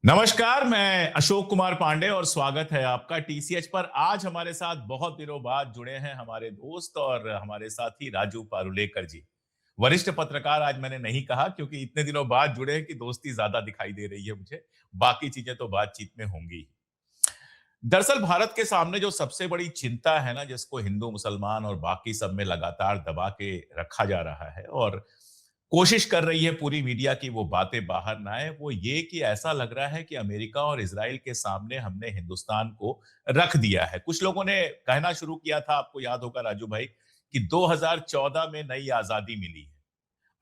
नमस्कार, मैं अशोक कुमार पांडे और स्वागत है आपका टीसीएच पर। आज हमारे साथ बहुत दिनों बाद जुड़े हैं हमारे दोस्त और हमारे साथी राजू पारुलेकर जी। वरिष्ठ पत्रकार आज मैंने नहीं कहा क्योंकि इतने दिनों बाद जुड़े हैं कि दोस्ती ज्यादा दिखाई दे रही है मुझे। बाकी चीजें तो बातचीत में होंगी। दरअसल भारत के सामने जो सबसे बड़ी चिंता है ना, जिसको हिंदू, मुसलमान और बाकी सब में लगातार दबा के रखा जा रहा है और कोशिश कर रही है पूरी मीडिया की वो बातें बाहर ना आए, वो ये कि ऐसा लग रहा है कि अमेरिका और इजराइल के सामने हमने हिंदुस्तान को रख दिया है। कुछ लोगों ने कहना शुरू किया था, आपको याद होगा राजू भाई, कि 2014 में नई आजादी मिली है।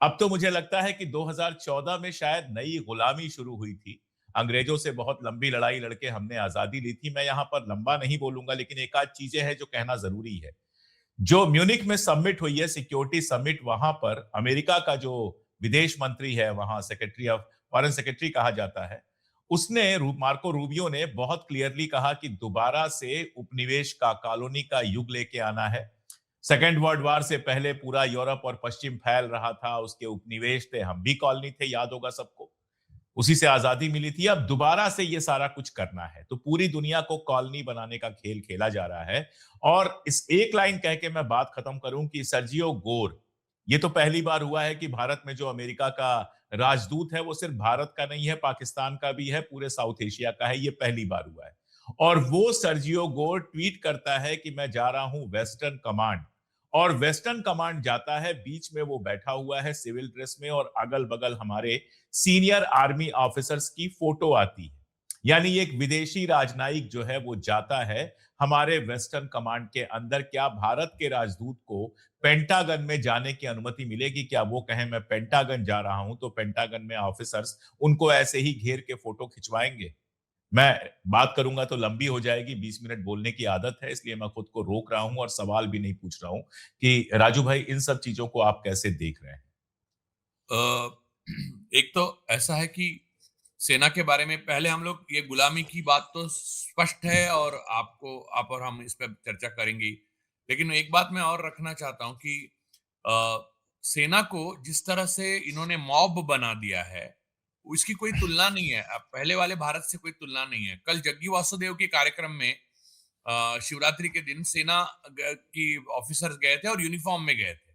अब तो मुझे लगता है कि 2014 में शायद नई गुलामी शुरू हुई थी। अंग्रेजों से बहुत लंबी लड़ाई लड़के हमने आजादी ली थी। मैं यहाँ पर लंबा नहीं बोलूंगा, लेकिन एक आध चीजें हैं जो कहना जरूरी है। जो म्यूनिख में समिट हुई है, सिक्योरिटी समिट, वहां पर अमेरिका का जो विदेश मंत्री है, वहां सेक्रेटरी ऑफ फॉरेन सेक्रेटरी कहा जाता है, उसने मार्को रूबियो ने बहुत क्लियरली कहा कि दोबारा से उपनिवेश का, कॉलोनी का युग लेके आना है। सेकेंड वर्ल्ड वार से पहले पूरा यूरोप और पश्चिम फैल रहा था, उसके उपनिवेश थे, हम भी कॉलोनी थे, याद होगा सबको। उसी से आजादी मिली थी। अब दोबारा से ये सारा कुछ करना है, तो पूरी दुनिया को कॉलोनी बनाने का खेल खेला जा रहा है। और इस एक लाइन कह के मैं बात खत्म करूं कि सर्जियो गोर, ये तो पहली बार हुआ है कि भारत में जो अमेरिका का राजदूत है वो सिर्फ भारत का नहीं है, पाकिस्तान का भी है, पूरे साउथ एशिया का है। ये पहली बार हुआ है। और वो सर्जियो गोर ट्वीट करता है कि मैं जा रहा हूं वेस्टर्न कमांड। और वेस्टर्न कमांड जाता है, बीच में वो बैठा हुआ है सिविल ड्रेस में, और अगल बगल हमारे सीनियर आर्मी ऑफिसर्स की फोटो आती है। यानी एक विदेशी राजनयिक जो है वो जाता है हमारे वेस्टर्न कमांड के अंदर। क्या भारत के राजदूत को पेंटागन में जाने की अनुमति मिलेगी? क्या वो कहें मैं पेंटागन जा रहा हूं तो पेंटागन में ऑफिसर्स उनको ऐसे ही घेर के फोटो खिंचवाएंगे? मैं बात करूंगा तो लंबी हो जाएगी, 20 मिनट बोलने की आदत है, इसलिए मैं खुद को रोक रहा हूं और सवाल भी नहीं पूछ रहा हूं कि राजू भाई इन सब चीजों को आप कैसे देख रहे हैं? अ, एक तो ऐसा है कि सेना के बारे में पहले हम लोग ये गुलामी की बात तो स्पष्ट है और आप और हम इस पर चर्चा करेंगे ही। लेकिन एक बात मैं और रखना चाहता हूं कि अ, सेना को जिस तरह से इन्होंने मॉब बना दिया है, उसकी कोई तुलना नहीं है। अब पहले वाले भारत से कोई तुलना नहीं है। कल जग्गी वासुदेव के कार्यक्रम में शिवरात्रि के दिन सेना की ऑफिसर्स गए थे और यूनिफॉर्म में गए थे।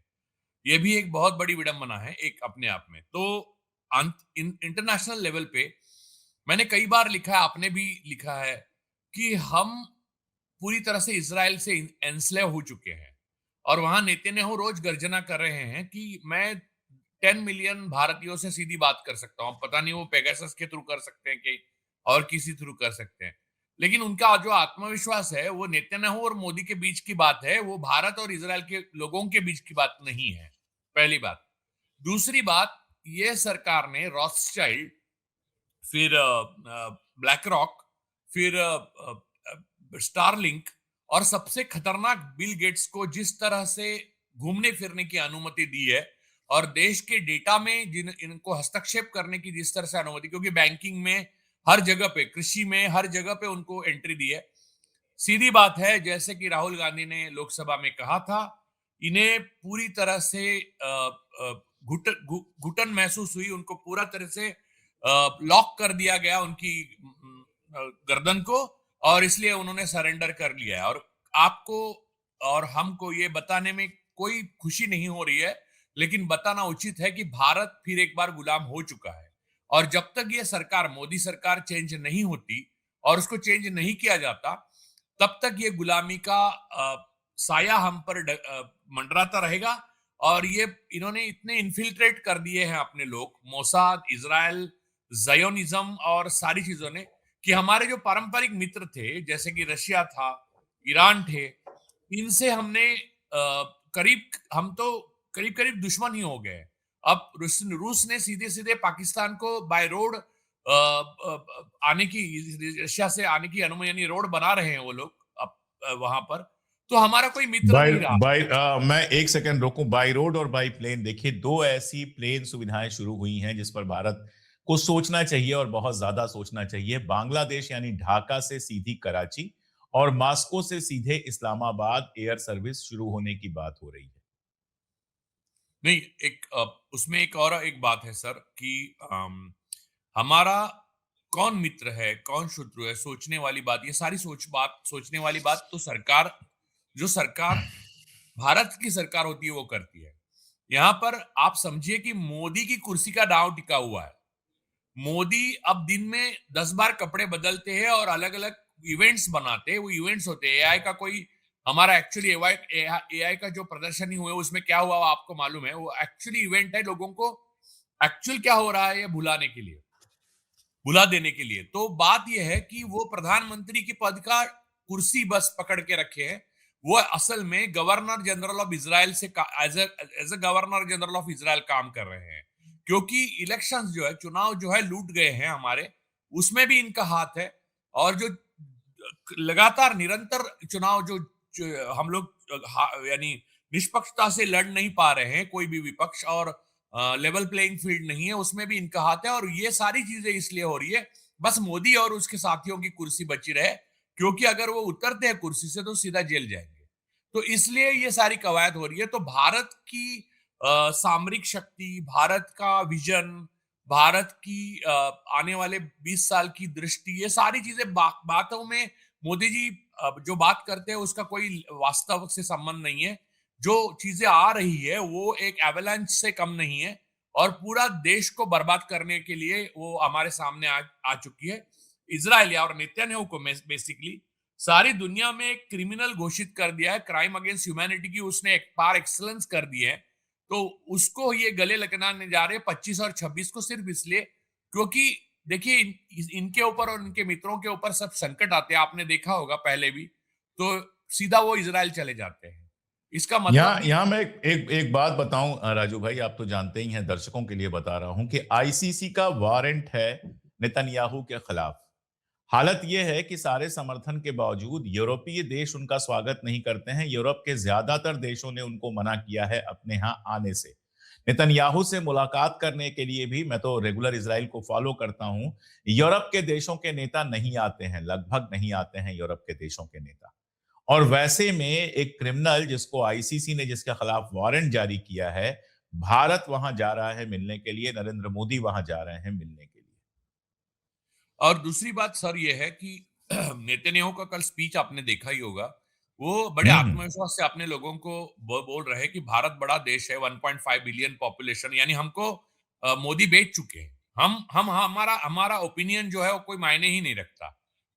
ये भी एक बहुत बड़ी विडंबना है एक अपने आप में। तो इंटरनेशनल लेवल पे मैंने कई बार लिखा है, आपने भी लिखा है कि हम पूरी तरह से इज़राइल से एन्स्लेव हो चुके हैं। और वहां नेतन्याहू रोज गर्जना कर रहे हैं कि मैं 10 मिलियन भारतीयों से सीधी बात कर सकता हूं। पता नहीं वो पेगासस के थ्रू कर सकते हैं कि और किसी थ्रू कर सकते हैं। लेकिन उनका जो आत्मविश्वास है वो नेतन्याहू और मोदी के बीच की बात है, वो भारत और इज़राइल के लोगों के बीच की बात नहीं है। पहली बात। दूसरी बात, ये सरकार ने रॉथस्चाइल्ड, फिर ब्लैक रॉक, फिर स्टारलिंक और सबसे खतरनाक बिल गेट्स को जिस तरह से घूमने फिरने की अनुमति दी है और देश के डेटा में जिन इनको हस्तक्षेप करने की जिस तरह से अनुमति, क्योंकि बैंकिंग में हर जगह पे, कृषि में हर जगह पे उनको एंट्री दी है। सीधी बात है, जैसे कि राहुल गांधी ने लोकसभा में कहा था, इन्हें पूरी तरह से घुटन महसूस हुई, उनको पूरा तरह से लॉक कर दिया गया उनकी गर्दन को, और इसलिए उन्होंने सरेंडर कर लिया है। और आपको और हमको ये बताने में कोई खुशी नहीं हो रही है, लेकिन बताना उचित है कि भारत फिर एक बार गुलाम हो चुका है। और जब तक ये सरकार, मोदी सरकार चेंज नहीं होती और उसको चेंज नहीं किया जाता, तब तक ये गुलामी का साया हम पर मंडराता रहेगा। और ये इन्होंने इतने इन्फिल्ट्रेट कर दिए हैं अपने लोग, मोसाद, इज़राइल, ज़ायोनिज़्म और सारी चीज़ों ने, कि हमारे जो पारंपरिक मित्र थे, जैसे कि रशिया था, ईरान थे, इनसे हमने करीब हम तो करीब-करीब दुश्मन ही हो गए। अब रूस रूस ने सीधे-सीधे पाकिस्तान को बाय रोड आने की, रशिया से आने की अनुमति, यानी रोड बना रहे हैं वो लोग अब वहां पर। तो हमारा कोई मित्र बाय नहीं रहा। बाय मैं एक सेकंड रोकूं। बाय रोड और बाय प्लेन, देखिए दो ऐसी प्लेन सुविधाएं शुरू हुई हैं जिस पर भारत को सोचना चाहिए और बहुत ज्यादा सोचना चाहिए। बांग्लादेश यानी ढाका से सीधी कराची और मॉस्को से सीधे इस्लामाबाद एयर सर्विस शुरू होने की बात हो रही है। नहीं, एक उसमें एक और एक बात है सर कि हमारा कौन मित्र है, कौन शत्रु है, सोचने वाली बात, ये सारी सोचने वाली बात तो सरकार भारत की सरकार होती है वो करती है। यहाँ पर आप समझिए कि मोदी की कुर्सी का दांव टिका हुआ है। मोदी अब दिन में 10 बार कपड़े बदलते हैं और अलग-अलग इवेंट्स बनाते हैं। वो इवेंट्स होते हैं। एआई का कोई हमारा एक्चुअली एआई का जो प्रदर्शनी हुआ उसमें क्या हुआ वो आपको मालूम है। वो एक्चुअली इवेंट है लोगों को एक्चुअल क्या हो रहा है ये भुलाने के लिए, भुला देने के लिए। तो बात ये है कि वो प्रधानमंत्री की पद का कुर्सी बस पकड़ के रखे हैं। वो असल में गवर्नर जनरल ऑफ इजराइल से as a governor general of Israel काम कर रहे हैं, क्योंकि इलेक्शंस जो है, चुनाव जो है लूट गए हैं हमारे, उसमें भी इनका हाथ है। और जो लगातार निरंतर चुनाव जो हम लोग यानी निष्पक्षता से लड़ नहीं पा रहे हैं, कोई भी विपक्ष, और लेवल प्लेइंग फील्ड नहीं है, उसमें भी इनका हाथ है। और ये सारी चीजें इसलिए हो रही है बस मोदी और उसके साथियों की कुर्सी बची रहे, क्योंकि अगर वो उतरते हैं कुर्सी से तो सीधा जेल जाएंगे। तो इसलिए ये सारी कवायद हो रही है। तो भारत की सामरिक शक्ति, भारत का विजन, भारत की आने वाले 20 साल की दृष्टि, ये सारी चीजें बातों में मोदी जी जो बात करते हैं उसका कोई वास्तव से संबंध नहीं है। जो चीजें आ रही है वो एक एवलांच से कम नहीं है, और पूरा देश को बर्बाद करने के लिए वो हमारे सामने आ चुकी है। इजराइल और नेतन्याहू को बेसिकली सारी दुनिया में एक क्रिमिनल घोषित कर दिया है। क्राइम अगेंस्ट ह्यूमैनिटी की उसने एक पार एक्सलेंस कर दी है। तो उसको ये गले लगाने जा रहे हैं 25 और 26 को, सिर्फ इसलिए क्योंकि देखिए इनके ऊपर और इनके मित्रों के ऊपर सब संकट आते हैं, आपने देखा होगा पहले भी। तो सीधा वो इजराइल चले जाते हैं। इसका मतलब यहाँ भी यहाँ मैं एक बात बताऊं राजू भाई, आप तो जानते ही हैं, दर्शकों के लिए बता रहा हूं कि आईसीसी का वारंट है नेतन्याहू के खिलाफ। हालत यह है कि सारे समर्थन के बावजूद यूरोपीय देश उनका स्वागत नहीं करते हैं। यूरोप के ज्यादातर देशों ने उनको मना किया है अपने यहाँ आने से। नेतन्याहू से मुलाकात करने के लिए भी, मैं तो रेगुलर इजराइल को फॉलो करता हूं, यूरोप के देशों के नेता नहीं आते हैं, लगभग नहीं आते हैं यूरोप के देशों के नेता। और वैसे में एक क्रिमिनल जिसको आईसीसी ने, जिसके खिलाफ वारंट जारी किया है, भारत वहां जा रहा है मिलने के लिए, नरेंद्र मोदी वहां जा रहे हैं मिलने के लिए। और दूसरी बात सर ये है कि नेतन्याहू का कल स्पीच आपने देखा ही होगा। वो बड़े हम्म। आत्मविश्वास से अपने लोगों को बोल रहे हैं कि भारत बड़ा देश है, 1.5 बिलियन पॉपुलेशन, यानी हमको मोदी बेच चुके हैं। हम हमारा हमारा ओपिनियन जो है वो कोई मायने ही नहीं रखता।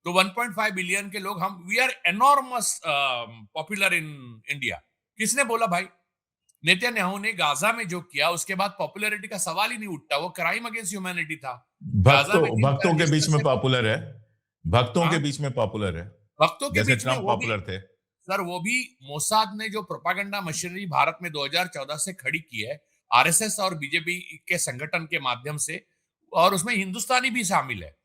तो 1.5 बिलियन के लोग, हम we are enormous popular in India. किसने बोला भाई? नेतन्याहू ने गाजा में जो किया उसके बाद पॉपुलैरिटी का सवाल ही नहीं उठता। वो क्राइम अगेंस्ट ह्यूमैनिटी था। गाजा भक्तों में भक्तों के जिस बीच तरह में से पॉपुलर है। भक्तों के हाँ, बीच में पॉपुलर है। भक्तों के जैसे बीच में ट्रम्प वो भी पॉपुलर थे। सर, वो भी मोसाद ने जो प्रोपागेंडा मशीनरी भारत में 2014 से खड़ी की है, आरएसएस और बीजेपी के संगठन के माध्यम से, और उसमें हिंदुस्तानी भी शामिल है।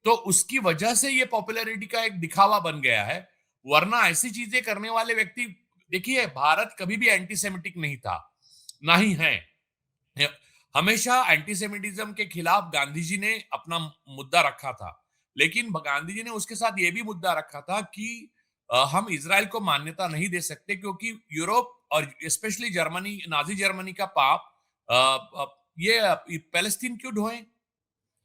तो उसकी वजह से ये पॉपुलैरिटी का एक दिखावा बन गया है। वरना ऐसी चीजें करने वाले व्यक्ति, देखिए भारत कभी भी एंटीसेमिटिक नहीं था, ना ही है। हमेशा एंटीसेमिटिज्म के खिलाफ गांधी जी ने अपना मुद्दा रखा था, लेकिन गांधी जी ने उसके साथ यह भी मुद्दा रखा था कि हम इजराइल को मान्यता नहीं दे सकते, क्योंकि यूरोप और स्पेशली जर्मनी, नाजी जर्मनी का पाप ये पैलेस्तीन क्यों ढोए,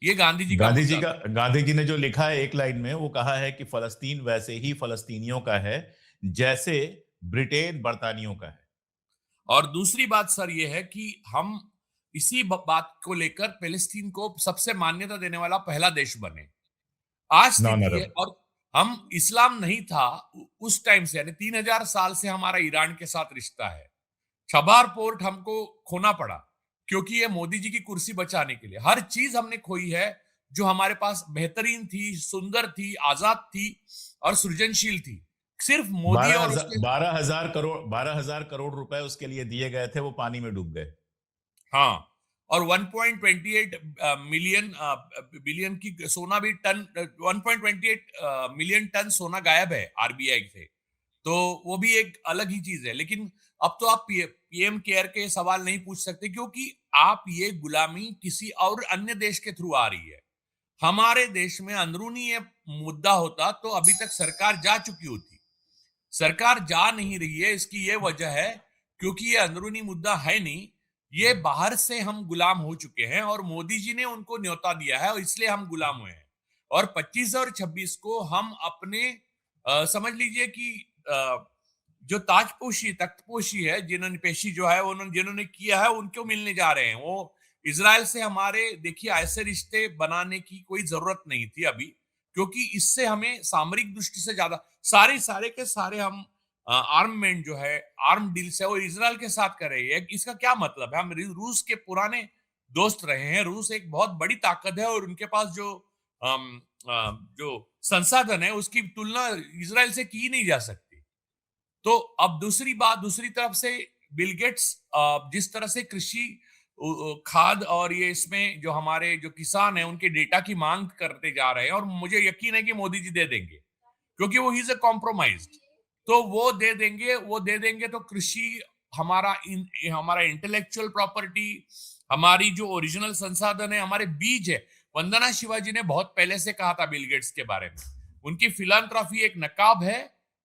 ये गांधी जी का मुद्दा था। गांधी जी ने जो लिखा है एक लाइन में, वो कहा है कि फलस्तीन वैसे ही फलस्तीनियों का है जैसे ब्रिटेन बरतानियों का है। और दूसरी बात सर ये है कि हम इसी बात को लेकर पैलेस्तीन को सबसे मान्यता देने वाला पहला देश बने। आज नॉन स्थिति है, अरब। और हम इस्लाम नहीं था उस टाइम से, यानी 3000 साल से हमारा ईरान के साथ रिश्ता है। छबार पोर्ट हमको खोना पड़ा क्योंकि ये मोदी जी की कुर्सी बचाने के लिए हर चीज हमने खोई है जो हमारे पास बेहतरीन थी, सुंदर थी, आजाद थी और सृजनशील थी। सिर्फ मोदी और उसके 12,000 करोड़ रुपए उसके लिए दिए गए थे, वो पानी में डूब गए। हाँ, और 1.28 मिलियन बिलियन की सोना भी टन 1.28 मिलियन टन सोना गायब है आरबीआई से। तो वो भी एक अलग ही चीज है। लेकिन अब तो आप पीएम केयर के सवाल नहीं पूछ सकते, क्योंकि आप ये गुलामी किसी और अन्य देश के थ्रू आ रही है। हमारे देश में अंदरूनी ये मुद्दा होता तो अभी तक सरकार जा चुकी होती। सरकार जा नहीं रही है, इसकी ये वजह है क्योंकि ये अंदरूनी मुद्दा है नहीं, ये बाहर से हम गुलाम हो चुके हैं और मोदी जी ने उनको न्योता दिया है और इसलिए हम गुलाम हुए हैं। और 25 और 26 को हम अपने समझ लीजिए कि जो ताजपोशी तख्तपोशी है, जिन्होंने पेशी जो है उन्होंने जिन्होंने किया है उनको मिलने जा रहे हैं। वो इजराइल से हमारे देखिए ऐसे रिश्ते बनाने की कोई जरूरत नहीं थी अभी, क्योंकि इससे हमें सामरिक दृष्टि से ज्यादा सारे सारे के सारे हम आर्ममेंट जो है आर्म डील्स है वो इजराइल के साथ कर रही है। इसका क्या मतलब है? हम रूस के पुराने दोस्त रहे हैं। रूस एक बहुत बड़ी ताकत है और उनके पास जो जो संसाधन है उसकी तुलना इजराइल से की नहीं जा सकती। तो अब दूसरी बात, दूसरी तरफ से बिल गेट्स जिस तरह से कृषि खाद और ये इसमें जो हमारे जो किसान हैं उनके डेटा की मांग करते जा रहे हैं, और मुझे यकीन है कि मोदी जी दे देंगे, क्योंकि वो ही इज अ कॉम्प्रोमाइज्ड। तो वो दे देंगे तो कृषि, हमारा इंटेलेक्चुअल प्रॉपर्टी, हमारी जो ओरिजिनल संसाधन है, हमारे बीज है। वंदना शिवाजी ने बहुत पहले से कहा था बिल गेट्स के बारे में, उनकी फिलांथ्रॉफी एक नकाब है,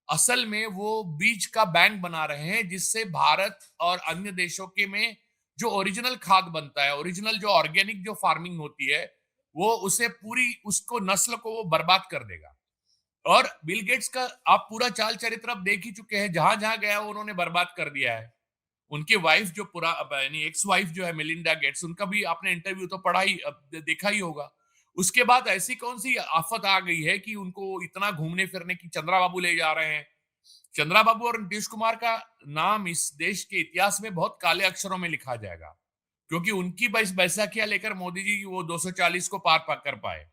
असल में वो बीज का बैंक बना रहे हैं जिससे भारत और अन्य देशों के में जो ओरिजिनल खाद बनता है, ओरिजिनल जो ऑर्गेनिक जो फार्मिंग होती है, वो उसे पूरी उसको नस्ल को वो बर्बाद कर देगा। और बिल गेट्स का आप पूरा चाल चरित्र अब देख ही चुके हैं, जहां जहां गया उन्होंने बर्बाद कर दिया है। उनकी वाइफ जो पूरा यानी एक्स वाइफ जो है मेलिंडा गेट्स, उनका भी आपने इंटरव्यू तो पढ़ा ही देखा ही होगा। उसके बाद ऐसी कौन सी आफत आ गई है कि उनको इतना घूमने फिरने की चंद्रा बाबू ले जा रहे हैं। चंद्रा बाबू और नीतीश कुमार का नाम इस देश के इतिहास में बहुत काले अक्षरों में लिखा जाएगा, क्योंकि उनकी बैसाखियां लेकर मोदी जी वो 240 को पार कर पाए।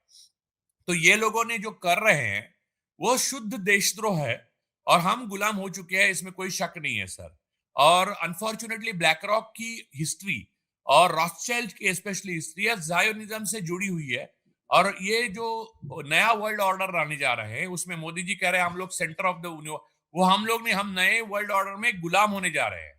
तो ये लोगों ने जो कर रहे हैं वो शुद्ध देशद्रोह है, और हम गुलाम हो चुके हैं, इसमें कोई शक नहीं है सर। और अनफॉर्चुनेटली ब्लैक रॉक की हिस्ट्री और रॉथस्चाइल्ड की स्पेशली हिस्ट्री जायोनिज्म से जुड़ी हुई है। और ये जो नया वर्ल्ड ऑर्डर आने जा रहे हैं उसमें मोदी जी कह रहे हैं हम लोग सेंटर ऑफ द यूनिवर्स, वो हम लोग नहीं, हम नए वर्ल्ड ऑर्डर में गुलाम होने जा रहे हैं।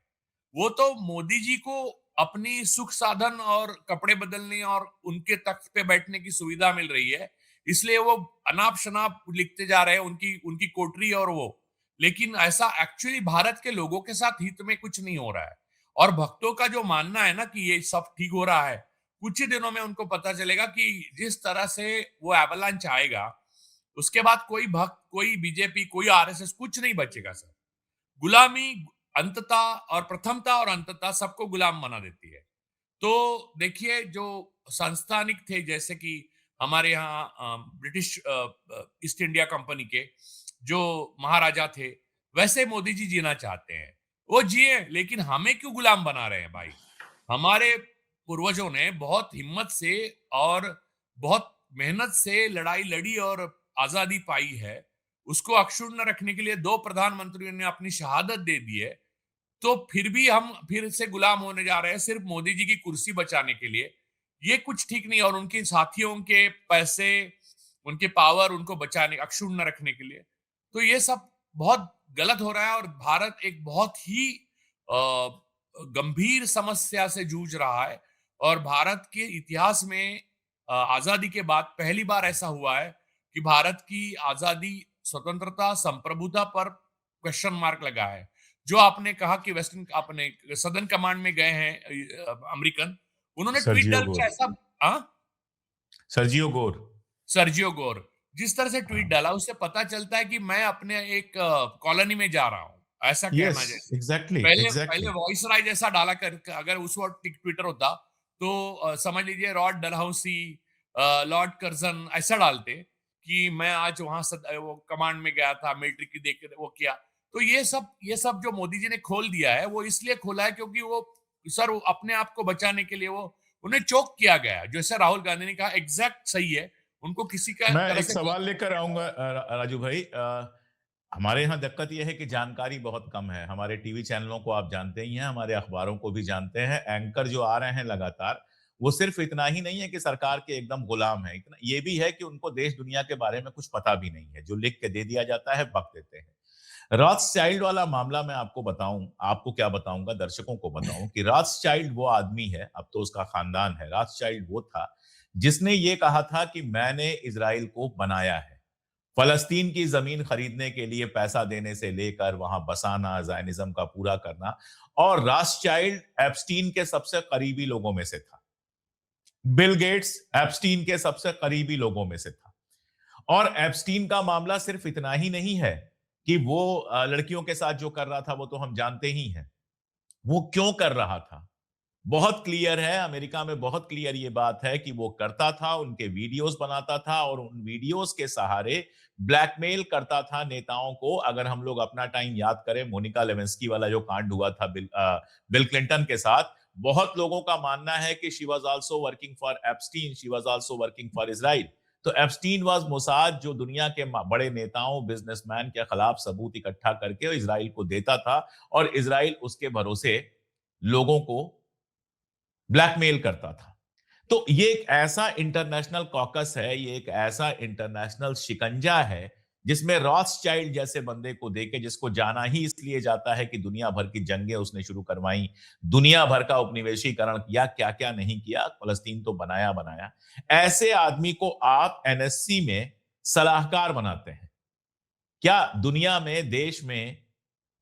वो तो मोदी जी को अपनी सुख साधन और कपड़े बदलने और उनके तख्त पे बैठने की सुविधा मिल रही है, इसलिए वो अनाप शनाप लिखते जा रहे हैं उनकी उनकी कोटरी और वो। लेकिन ऐसा एक्चुअली भारत के लोगों के साथ हित में कुछ नहीं हो रहा है। और भक्तों का जो मानना है ना कि ये सब ठीक हो रहा है, कुछ ही दिनों में उनको पता चलेगा कि जिस तरह से वो एवलांच आएगा, उसके बाद कोई भक्त, कोई बीजेपी, कोई आरएसएस, कुछ नहीं बचेगा सर। गुलामी अंततः और प्रथमता और अंततः सबको गुलाम बना देती है। तो देखिए जो संस्थानिक थे, जैसे कि हमारे यहाँ ब्रिटिश ईस्ट इंडिया कंपनी के जो महाराजा थे, वैसे मोदी जी जीना चाहते हैं। वो जिए, लेकिन हमें क्यों गुलाम बना रहे हैं भाई? हमारे पूर्वजों ने बहुत हिम्मत से और बहुत मेहनत से लड़ाई लड़ी और आजादी पाई है। उसको अक्षुण्ण रखने के लिए दो प्रधानमंत्रियों ने अपनी शहादत दे दी है। तो फिर भी हम फिर से गुलाम होने जा रहे हैं सिर्फ मोदी जी की कुर्सी बचाने के लिए। ये कुछ ठीक नहीं, और उनके साथियों के पैसे, उनके पावर उनको बचाने, अक्षुण्ण रखने के लिए। तो ये सब बहुत गलत हो रहा है, और भारत एक बहुत ही गंभीर समस्या से जूझ रहा है। और भारत के इतिहास में आजादी के बाद पहली बार ऐसा हुआ है कि भारत की आजादी, स्वतंत्रता, संप्रभुता पर क्वेश्चन मार्क लगा है। जो आपने कहा कि वेस्टर्न आपने सदर्न कमांड में गए हैं अमेरिकन, उन्होंने ट्वीट सर्जियो डाल के गोर। ऐसा सर्जियो गोर। सर्जियो गोर जिस तरह से ट्वीट हाँ। डाला, उससे पता चलता है कि मैं अपने एक कॉलोनी में जा रहा हूं, ऐसा यस, कहना जैसे। एग्जैक्टली पहले पहले एग्जैक्टली। वॉइस राय जैसा डाला कर, अगर उस वक्त ट्विटर होता तो समझ लीजिए लॉर्ड डलहौसी, लॉर्ड कर्जन ऐसा डालते कि मैं आज वहां वो कमांड में गया था, मिलिट्री की देख वो किया। तो ये सब जो मोदी जी ने खोल दिया है, वो इसलिए खोला है क्योंकि वो सर वो अपने आप को बचाने के लिए वो उन्हें चोक किया गया है। जैसे राहुल गांधी ने कहा एग्जैक्ट सही है, उनको किसी का मैं तरह एक से सवाल लेकर आऊंगा राजू भाई। हमारे यहाँ दिक्कत यह है कि जानकारी बहुत कम है। हमारे टीवी चैनलों को आप जानते ही हैं, हमारे अखबारों को भी जानते हैं। एंकर जो आ रहे हैं लगातार, वो सिर्फ इतना ही नहीं है कि सरकार के एकदम गुलाम है, इतना ये भी है कि उनको देश दुनिया के बारे में कुछ पता भी नहीं है। जो लिख के दे दिया जाता है बक देते हैं। रॉथस्चाइल्ड वाला मामला मैं आपको बताऊं, आपको क्या बताऊंगा, दर्शकों को बताऊं कि रॉथस्चाइल्ड वो आदमी है, अब तो उसका खानदान है। रॉथस्चाइल्ड वो था जिसने ये कहा था कि मैंने इजराइल को बनाया है। फलस्तीन की जमीन खरीदने के लिए पैसा देने से लेकर वहां बसाना, जायनिज्म का पूरा करना। और रॉथस्चाइल्ड एप्स्टीन के सबसे करीबी लोगों में से था। बिल गेट्स एप्स्टीन के सबसे करीबी लोगों में से था। और एप्स्टीन का मामला सिर्फ इतना ही नहीं है कि वो लड़कियों के साथ जो कर रहा था वो तो हम जानते ही हैं। वो क्यों कर रहा था? बहुत क्लियर है, अमेरिका में बहुत क्लियर ये बात है कि वो करता था, उनके वीडियोस बनाता था और उन वीडियोस के सहारे ब्लैकमेल करता था नेताओं को। अगर हम लोग अपना टाइम याद करें, मोनिका लेविंस्की वाला जो कांड हुआ था बिल क्लिंटन के साथ, बहुत लोगों का मानना है कि she was also working for Epstein, she was also working for Israel. तो एप्स्टीन वाज मोसाद जो दुनिया के बड़े नेताओं, बिजनेसमैन के खिलाफ सबूत इकट्ठा करके इज़राइल को देता था और इज़राइल उसके भरोसे लोगों को ब्लैकमेल करता था। तो ये एक ऐसा इंटरनेशनल कॉकस है, ये एक ऐसा इंटरनेशनल शिकंजा है, जिसमें रॉथस्चाइल्ड जैसे बंदे को देके जिसको जाना ही इसलिए जाता है कि दुनिया भर की जंगें उसने शुरू करवाई, दुनिया भर का उपनिवेशीकरण किया, क्या-क्या नहीं किया, फ़लस्तीन तो बनाया-बनाया। ऐसे आदमी को आप एनएससी में सलाहकार बनाते हैं। क्या दुनिया में, देश में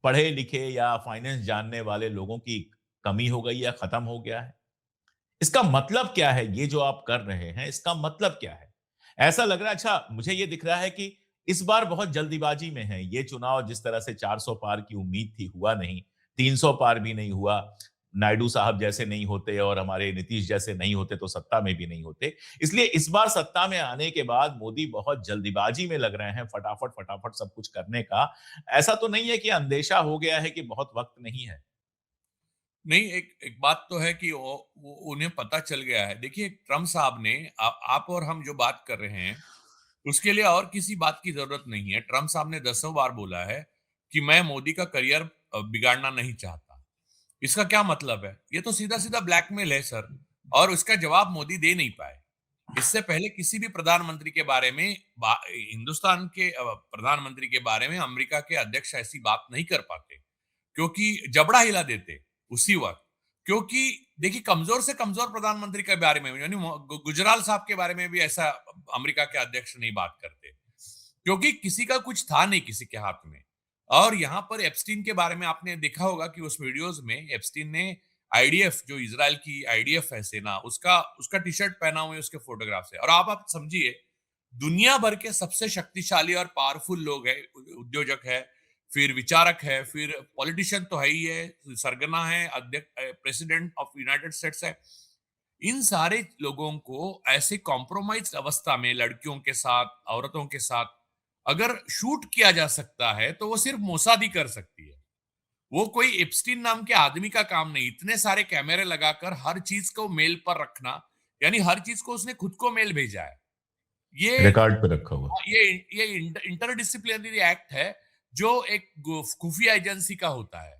पढ़े-लिखे या फाइनेंस जानने वाले लोगों की कमी हो गई या खत्म हो गया है? इसका मतलब क्या है ये जो आप कर रहे हैं, इसका मतलब क्या है? ऐसा लग रहा है अच्छा मुझे ये दिख रहा है कि इस बार बहुत जल्दीबाजी में है। ये चुनाव जिस तरह से 400 पार की उम्मीद थी, हुआ नहीं। 300 पार भी नहीं हुआ। नायडू साहब जैसे नहीं होते और हमारे नीतीश जैसे नहीं होते तो सत्ता में भी नहीं होते। इसलिए इस बार सत्ता में आने के बाद मोदी बहुत जल्दीबाजी में लग रहे हैं फटाफट-फटाफट सब कुछ करने का। ऐसा तो नहीं है कि अंदेशा हो गया है कि बहुत वक़्त नहीं है? नहीं, एक एक बात तो है कि वो उन्हें पता चल गया है। देखिए, ट्रम्प साहब ने आप और हम जो बात कर रहे हैं, उसके लिए और किसी बात की ज़रूरत नहीं है। ट्रम्प साहब ने दसों बार बोला है कि मैं मोदी का करियर बिगाड़ना नहीं चाहता। इसका क्या मतलब है? ये तो सीधा-सीधा ब्लैकमेल है सर, और उसका जवाब मोदी दे नहीं पाए। इससे पहले किसी भी प्रधानमंत्री के बारे में हिंदुस्तान के प्रधानमंत्री के बारे में अमेरिका के अध्यक्ष ऐसी बात नहीं कर पाते, क्योंकि जबड़ा हिला देते उसी वक्त। क्योंकि देखिए, कमजोर से कमजोर प्रधानमंत्री के बारे में, यानी गुजराल साहब के बारे में भी ऐसा अमेरिका के अध्यक्ष नहीं बात करते, क्योंकि किसी का कुछ था नहीं किसी के हाथ में। और यहाँ पर एप्स्टीन के बारे में आपने देखा होगा कि उस वीडियोस में एप्स्टीन ने आईडीएफ, जो इजराइल की आईडीएफ है सेना, उसका उसका टी शर्ट पहना हुआ है, उसके फोटोग्राफ है। और आप समझिए, दुनिया भर के सबसे शक्तिशाली और पावरफुल लोग है, उद्योजक है, फिर विचारक है, फिर पॉलिटिशियन तो है ही है, सरगना है, अध्यक्ष प्रेसिडेंट ऑफ यूनाइटेड स्टेट्स है। इन सारे लोगों को ऐसे कॉम्प्रोमाइज अवस्था में लड़कियों के साथ, औरतों के साथ अगर शूट किया जा सकता है, तो वो सिर्फ मोसाद ही कर सकती है। वो कोई एप्स्टीन नाम के आदमी का काम नहीं। इतने सारे कैमरे लगाकर हर चीज को मेल पर रखना, यानी हर चीज को उसने खुद को मेल भेजा है। ये रिकॉर्ड पे रखा हुआ। ये इंटरडिसिप्लिनरी एक्ट है, जो एक खुफिया एजेंसी का होता है,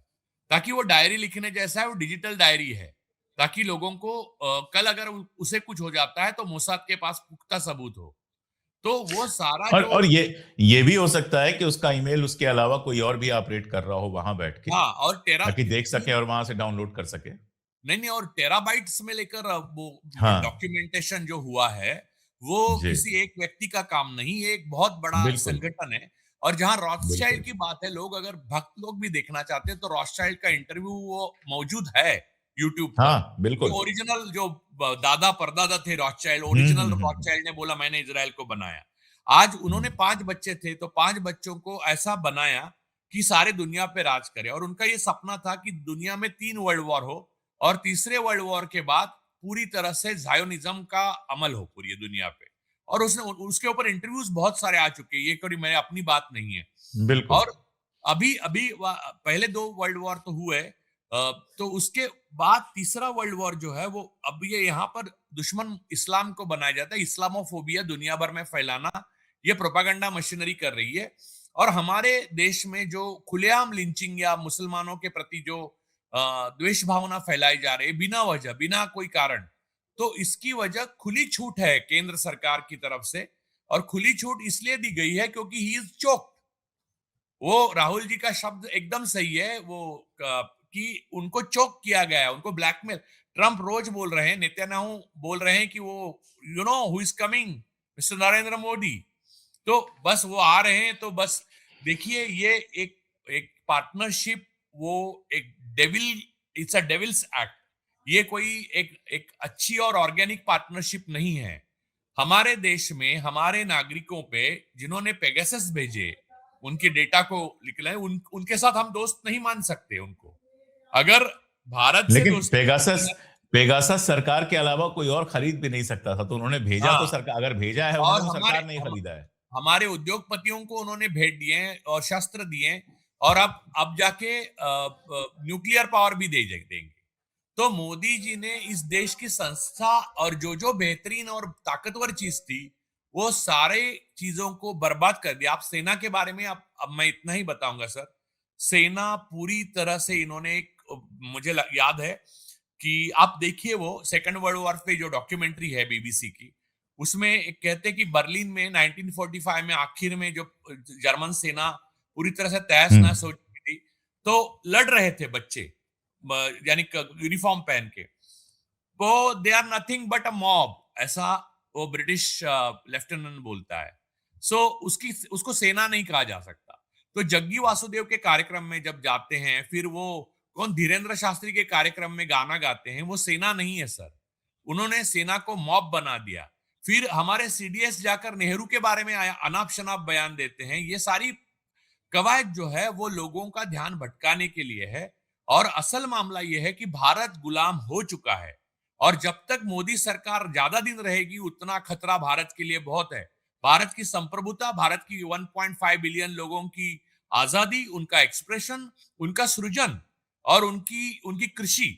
ताकि वो डायरी लिखने जैसा है, वो डिजिटल डायरी है, ताकि लोगों को कल अगर उसे कुछ हो जाता है तो मोसाद के पास पुख्ता सबूत हो। तो वो सारा और जो, और ये भी हो सकता है कि उसका ईमेल उसके अलावा कोई और भी ऑपरेट कर रहा हो वहां बैठ के, हाँ, और ताकि देख सके और वहां से डाउनलोड कर सके। नहीं नहीं, और टेराबाइट्स में लेकर वो हाँ, डॉक्यूमेंटेशन जो हुआ है, वो जी, किसी एक व्यक्ति का काम नहीं, ये एक बहुत बड़ा बिल्कुल, संगठन है। और जहां रॉथस्चाइल्ड बिल्कुल। की बात है, लोग अगर भक्त लोग भी देखना चाहते हैं तो रॉथस्चाइल्ड का इंटरव्यू वो मौजूद है यूट्यूब पर। हाँ, बिल्कुल। जो ओरिजिनल, जो दादा परदादा थे रॉथस्चाइल्ड, हुँ, ओरिजिनल हुँ, हुँ, हुँ। रॉथस्चाइल्ड ने बोला मैंने इजराइल को बनाया। आज उन्होंने हुँ। 5 बच्चे थे, तो 5 बच्चों को ऐसा बनाया कि सारे दुनिया पे राज करे। और उनका ये सपना था कि दुनिया में 3 वर्ल्ड वॉर हो, और तीसरे वर्ल्ड वॉर के बाद पूरी तरह से ज़ायोनिज़्म का अमल हो पूरी दुनिया पे। और उसने उसके ऊपर इंटरव्यूज बहुत सारे आ चुके हैं, ये कोई मेरी अपनी बात नहीं है। बिल्कुल। और अभी अभी पहले 2 वर्ल्ड वॉर तो हुए, तो उसके बाद तीसरा वर्ल्ड वॉर जो है वो, अब ये यहाँ पर दुश्मन इस्लाम को बनाया जाता है, इस्लामोफोबिया दुनिया भर में फैलाना, ये प्रोपागेंडा मशीनरी कर रही है। और हमारे देश में जो खुलेआम लिंचिंग या मुसलमानों के प्रति जो द्वेष भावना फैलाई जा रही है बिना वजह, बिना कोई कारण, तो इसकी वजह खुली छूट है केंद्र सरकार की तरफ से। और खुली छूट इसलिए दी गई है क्योंकि ही इज चोक्ड। वो राहुल जी का शब्द एकदम सही है, वो कि उनको चोक किया गया है, उनको ब्लैकमेल। ट्रंप रोज बोल रहे हैं, नेतन्याहू बोल रहे हैं कि वो, you know who is coming, mister Narendra Modi. तो बस वो आ रहे हैं, तो बस देखिए, ये एक एक पार्टनरशिप, वो एक devil, it's a devils act. ये कोई एक एक अच्छी और ऑर्गेनिक पार्टनरशिप नहीं है। हमारे देश में हमारे नागरिकों पे जिन्होंने पेगासस भेजे, उनके डेटा को निकला है, उनके साथ हम दोस्त नहीं मान सकते उनको। अगर भारत से लेकिन दोस्ती पेगासस करनी है, पेगासस सरकार के अलावा कोई और खरीद भी नहीं सकता था, तो उन्होंने भेजा तो हाँ, सरकार, अगर भेजा है और उन्होंने तो सरकार ने ही खरीदा है। हमारे उद्योगपतियों को उन्होंने भेंट दिए हैं और शस्त्र दिए हैं, और अब जाके न्यूक्लियर पावर भी देंगे। तो मोदी जी ने इस देश की संस्था और जो बेहतरीन और ताकतवर चीज थी, वो सारे चीजों को बर्बाद कर दिया। आप सेना के बारे में, अब मैं इतना ही बताऊंगा सर। सेना पूरी तरह से इन्होंने मुझे याद है कि आप देखिए वो सेकंड वर्ल्ड वॉर पे जो डॉक्यूमेंट्री है बीबीसी की, उसमें एक कहते हैं कि बर्लिन में 1945 में आखिर में जो जर्मन सेना पूरी तरह से तहस हम्म। नहस हो चुकी थी, तो लड़ रहे थे बच्चे, यानी यूनिफॉर्म पहन के, वो they are nothing but a mob, ऐसा वो ब्रिटिश लेफ्टिनेंट बोलता है। सो उसकी उसको सेना नहीं कहा जा सकता। तो जग्गी वासुदेव के कार्यक्रम में जब जाते हैं, फिर वो कौन धीरेन्द्र शास्त्री के कार्यक्रम में गाना गाते हैं, वो सेना नहीं है सर। उन्होंने सेना को मॉब बना दिया। फिर हमारे सीडीएस जाकर नेहरू के बारे में अनाप शनाप बयान देते हैं। ये सारी कवायद जो है वो लोगों का ध्यान भटकाने के लिए है, और असल मामला ये है कि भारत गुलाम हो चुका है, और जब तक मोदी सरकार ज्यादा दिन रहेगी उतना खतरा भारत के लिए बहुत है। भारत की संप्रभुता, भारत की 1.5 बिलियन लोगों की आजादी, उनका एक्सप्रेशन, उनका सृजन, और उनकी उनकी कृषि,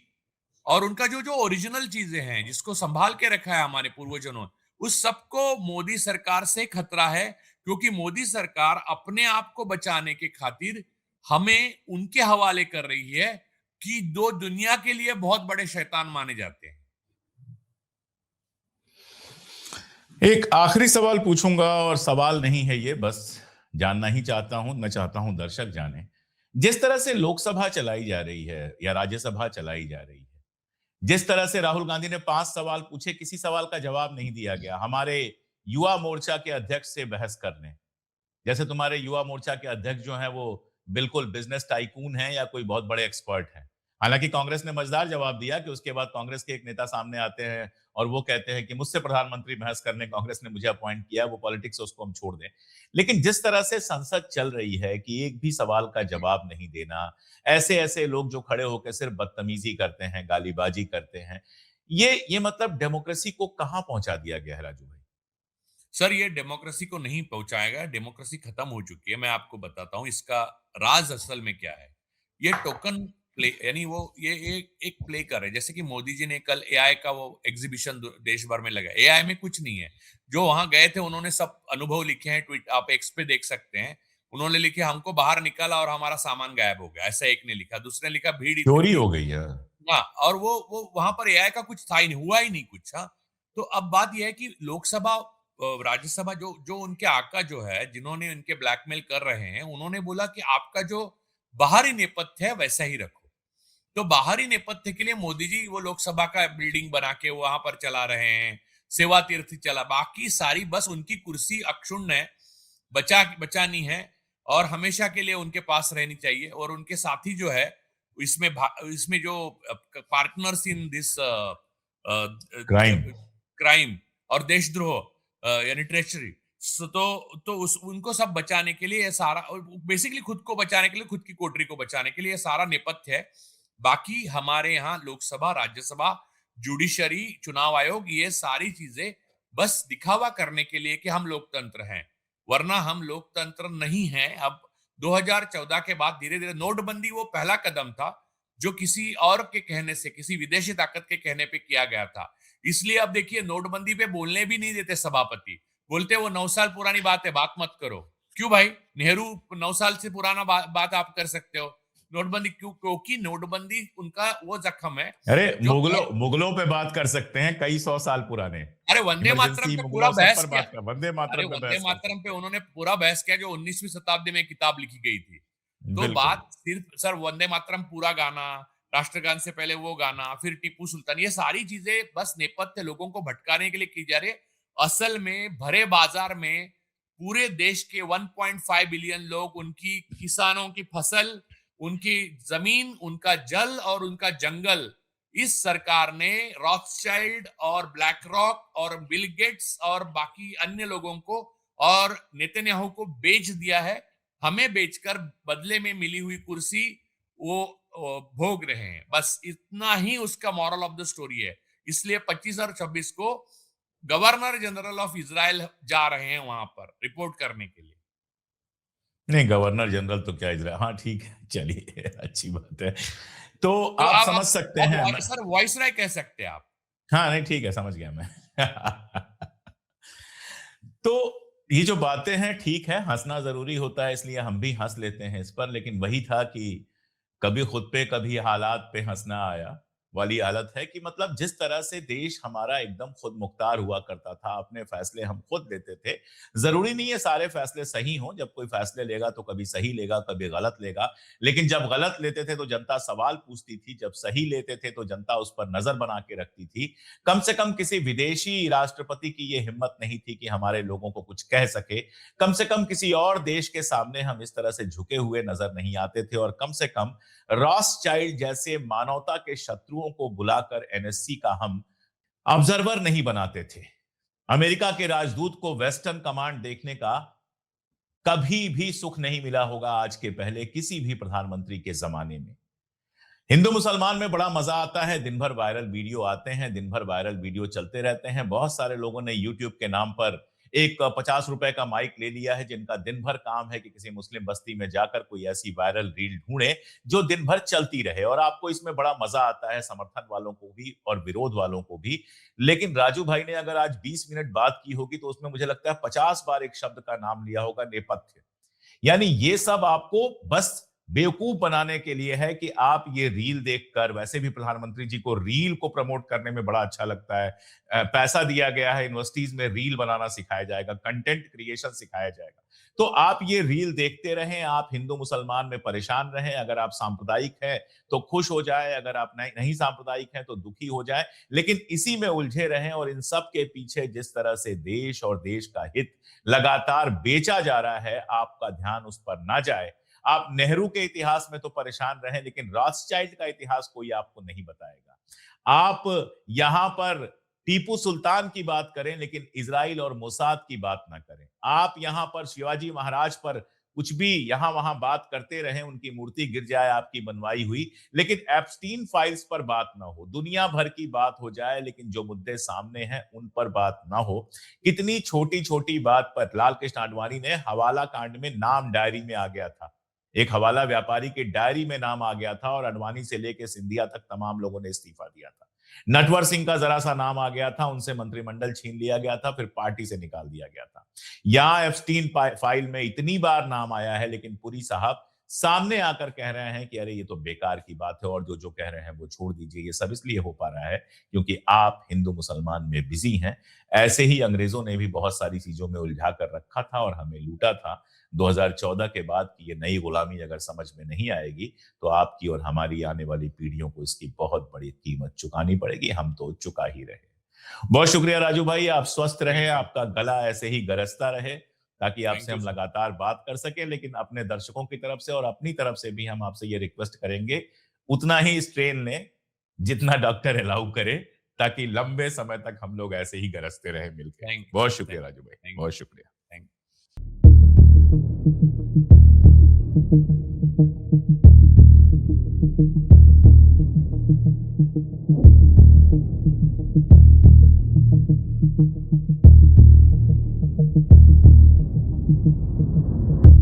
और उनका जो जो ओरिजिनल चीजें हैं जिसको संभाल के रखा है हमारे पूर्वजों ने, उस सबको मोदी सरकार से खतरा है। क्योंकि मोदी सरकार अपने आप को बचाने के खातिर हमें उनके हवाले कर रही है कि दो दुनिया के लिए बहुत बड़े शैतान माने जाते हैं। एक आखिरी सवाल पूछूंगा, और सवाल नहीं है ये, बस जानना ही चाहता हूं, मैं चाहता हूं दर्शक जाने। जिस तरह से लोकसभा चलाई जा रही है या राज्यसभा चलाई जा रही है, जिस तरह से राहुल गांधी ने 5 सवाल पूछे, किसी सवाल का जवाब नहीं दिया गया। हमारे युवा मोर्चा के अध्यक्ष से बहस करने, जैसे तुम्हारे युवा मोर्चा के अध्यक्ष जो हैं वो बिल्कुल बिजनेस टाइकून हैं या कोई बहुत बड़े एक्सपर्ट हैं। हालांकि कांग्रेस ने मजेदार जवाब दिया कि उसके बाद कांग्रेस के एक नेता सामने आते हैं और वो कहते हैं कि मुझसे प्रधानमंत्री बहस करने कांग्रेस ने मुझे अपॉइंट किया, वो पॉलिटिक्स है उसको हम छोड़ दें। लेकिन जिस तरह से संसद चल रही है कि एक भी सवाल का जवाब नहीं देना, ऐसे ऐसे लोग जो खड़े होकर सिर्फ बदतमीजी करते हैं, गालीबाजी करते हैं, ये मतलब डेमोक्रेसी को कहां पहुंचा दिया गया है राजू भाई? सर, ये डेमोक्रेसी को नहीं पहुंचाएगा। डेमोक्रेसी खत्म हो चुकी है। मैं आपको बताता हूं इसका राज असल में क्या है। ये टोकन प्ले, यानी वो ये एक प्ले कर रहे हैं। जैसे कि मोदी जी ने कल एआई का वो एग्जीबिशन देश भर में लगा। एआई में कुछ नहीं है। जो वहां गए थे उन्होंने सब अनुभव लिखे हैं, ट्वीट आप एक्स पे देख सकते हैं। उन्होंने लिखे हमको बाहर निकाला और हमारा सामान गायब हो गया, ऐसा एक ने लिखा। दूसरे ने लिखा भीड़ इतनी चोरी थी। हो गई है। हाँ, और वो वहां पर एआई का कुछ था ही नहीं, हुआ ही नहीं कुछ। हाँ, तो अब बात यह है कि लोकसभा राज्यसभा जो जो उनके आका जो है, जिन्होंने उनके ब्लैकमेल कर रहे हैं, उन्होंने बोला कि आपका जो बाहरी नेपथ्य है वैसा ही रखो। तो बाहरी नेपथ्य के लिए मोदी जी वो लोकसभा का बिल्डिंग बना के वहां पर चला रहे हैं, सेवा तीर्थ चला, बाकी सारी बस उनकी कुर्सी अक्षुण्ण है, बचानी है, और हमेशा के लिए उनके पास रहनी चाहिए। और उनके साथी जो है इसमें जो partners in this crime. Crime और देशद्रोह, यानी ट्रेचरी, तो उनको सब बचाने के लिए ये सारा, बेसिकली खुद को बचाने के लिए, खुद की कोटरी को बचाने के लिए ये सारा नेपथ्य है। बाकी हमारे यहाँ लोकसभा, राज्यसभा, जुडिशरी, चुनाव आयोग, ये सारी चीजें बस दिखावा करने के लिए कि हम लोकतंत्र हैं, वरना हम लोकतंत्र नहीं हैं। अब 2014 के बाद धीरे धीरे नोटबंदी वो पहला कदम था जो किसी और के कहने से, किसी विदेशी ताकत के कहने पे किया गया था। इसलिए अब देखिए नोटबंदी पे बोलने भी नहीं देते सभापति, बोलते वो 9 साल पुरानी बात है, बात मत करो। क्यों भाई? नेहरू 9 साल से पुराना बात आप कर सकते हो, नोटबंदी क्यों? क्योंकि नोटबंदी उनका वो जख्म है अरे जो, मुगलों मुगलों पे बात कर सकते हैं, कई 100 साल पुराने। अरे वंदे मातरम इमरजेंसी पे पूरा मुगलों सब बहस पर किया। बात कर, वंदे अरे मातरम पे वंदे बहस कर मातरम सकते पे उन्होंने पूरा बहस किया जो 19वीं शताब्दी में किताब लिखी गई थी। हैं। तो बिल्कुल। बात सिर्फ सर वंदे मातरम पूरा गाना, राष्ट्रगान से पहले वो गाना, फिर टीपू सुल्तान, ये सारी चीजें बस नेपथ्य लोगों को भटकाने के लिए की जा रही है। असल में भरे बाजार में पूरे देश के 1.5 बिलियन लोग, उनकी किसानों की फसल, उनकी जमीन, उनका जल और उनका जंगल, इस सरकार ने रॉथस्चाइल्ड और ब्लैक रॉक और बिल गेट्स और बाकी अन्य लोगों को और नेतन्याहू को बेच दिया है। हमें बेचकर बदले में मिली हुई कुर्सी वो भोग रहे हैं। बस इतना ही उसका मॉरल ऑफ द स्टोरी है। इसलिए 25 और 26 को गवर्नर जनरल ऑफ इजराइल जा रहे हैं वहां पर रिपोर्ट करने के लिए। नहीं, गवर्नर जनरल तो क्या इजराइल, हाँ ठीक है, चलिए अच्छी बात है। तो तो आप आप समझ सकते हैं आप सर वॉइसराय कह सकते हैं आप। हाँ नहीं ठीक है, समझ गया मैं। तो ये जो बातें हैं ठीक है, हंसना जरूरी होता है, इसलिए हम भी हंस लेते हैं इस पर, लेकिन वही था कि कभी खुद पे कभी हालात पे हंसना आया वाली हालत है कि मतलब जिस तरह से देश हमारा एकदम खुद मुख्तार हुआ करता था, अपने फैसले हम खुद लेते थे। जरूरी नहीं है सारे फैसले सही हों, जब कोई फैसले लेगा तो कभी सही लेगा, कभी गलत लेगा। लेकिन जब गलत लेते थे तो जनता सवाल पूछती थी, जब सही लेते थे तो जनता उस पर नजर बना के रखती थी। कम से कम किसी विदेशी राष्ट्रपति की ये हिम्मत नहीं थी कि हमारे लोगों को कुछ कह सके। कम से कम किसी और देश के सामने हम इस तरह से झुके हुए नजर नहीं आते थे, और कम से कम रॉस चाइल्ड जैसे मानवता के शत्रुओं को बुलाकर एनएससी का हम ऑब्जर्वर नहीं बनाते थे। अमेरिका के राजदूत को वेस्टर्न कमांड देखने का कभी भी सुख नहीं मिला होगा आज के पहले किसी भी प्रधानमंत्री के जमाने में। हिंदू मुसलमान में बड़ा मजा आता है, दिन भर वायरल वीडियो आते हैं, दिन भर वायरल वीडियो चलते रहते हैं। बहुत सारे लोगों ने यूट्यूब के नाम पर एक 50 रुपए का माइक ले लिया है, जिनका दिन भर काम है कि किसी मुस्लिम बस्ती में जाकर कोई ऐसी वायरल रील ढूंढे जो दिन भर चलती रहे, और आपको इसमें बड़ा मजा आता है, समर्थन वालों को भी और विरोध वालों को भी। लेकिन राजू भाई ने अगर आज 20 मिनट बात की होगी तो उसमें मुझे लगता है 50 बार एक शब्द का नाम लिया होगा, नेपथ्य। यानी ये सब आपको बस बेवकूफ बनाने के लिए है कि आप ये रील देखकर, वैसे भी प्रधानमंत्री जी को रील को प्रमोट करने में बड़ा अच्छा लगता है। पैसा दिया गया है, यूनिवर्सिटीज में रील बनाना सिखाया जाएगा, कंटेंट क्रिएशन सिखाया जाएगा। तो आप ये रील देखते रहें, आप हिंदू मुसलमान में परेशान रहें। अगर आप सांप्रदायिक हैं तो खुश हो जाए, अगर आप नहीं सांप्रदायिक हैं तो दुखी हो जाए, लेकिन इसी में उलझे रहें। और इन सब के पीछे जिस तरह से देश और देश का हित लगातार बेचा जा रहा है, आपका ध्यान उस पर ना जाए। आप नेहरू के इतिहास में तो परेशान रहे, लेकिन रॉथस्चाइल्ड का इतिहास कोई आपको नहीं बताएगा। आप यहां पर टीपू सुल्तान की बात करें, लेकिन इजराइल और मोसाद की बात ना करें। आप यहां पर शिवाजी महाराज पर कुछ भी यहां वहां बात करते रहे, उनकी मूर्ति गिर जाए आपकी बनवाई हुई, लेकिन एप्स्टीन फाइल्स पर बात ना हो। दुनिया भर की बात हो जाए, लेकिन जो मुद्दे सामने हैं उन पर बात ना हो। कितनी छोटी छोटी बात पर लाल कृष्ण आडवाणी ने हवाला कांड में नाम डायरी में आ गया था, एक हवाला व्यापारी के डायरी में नाम आ गया था, और अडवाणी से लेकर सिंधिया तक तमाम लोगों ने इस्तीफा दिया था। नटवर सिंह का जरा सा नाम आ गया था, उनसे मंत्रिमंडल छीन लिया गया था, फिर पार्टी से निकाल दिया गया था। यहां एप्स्टीन फाइल में इतनी बार नाम आया है, लेकिन पुरी साहब सामने आकर कह रहे हैं कि अरे ये तो बेकार की बात है, और जो जो कह रहे हैं वो छोड़ दीजिए। ये सब इसलिए हो पा रहा है क्योंकि आप हिंदू मुसलमान में बिजी हैं। ऐसे ही अंग्रेजों ने भी बहुत सारी चीजों में उलझा कर रखा था और हमें लूटा था। 2014 के बाद की ये नई गुलामी अगर समझ में नहीं आएगी तो आपकी और हमारी आने वाली पीढ़ियों को इसकी बहुत बड़ी कीमत चुकानी पड़ेगी। हम तो चुका ही रहे। बहुत शुक्रिया राजू भाई, आप स्वस्थ रहें, आपका गला ऐसे ही गरजता रहे ताकि थैंक आपसे यू हम सर। लगातार बात कर सके। लेकिन अपने दर्शकों की तरफ से और अपनी तरफ से भी हम आपसे ये रिक्वेस्ट करेंगे, उतना ही स्ट्रेन लें जितना डॉक्टर अलाउ करे, ताकि लंबे समय तक हम लोग ऐसे ही गरजते रहे मिलकर। थैंक यू बहुत सर। शुक्रिया राजू भाई, थैंक बहुत शुक्रिया। Thank Thank you.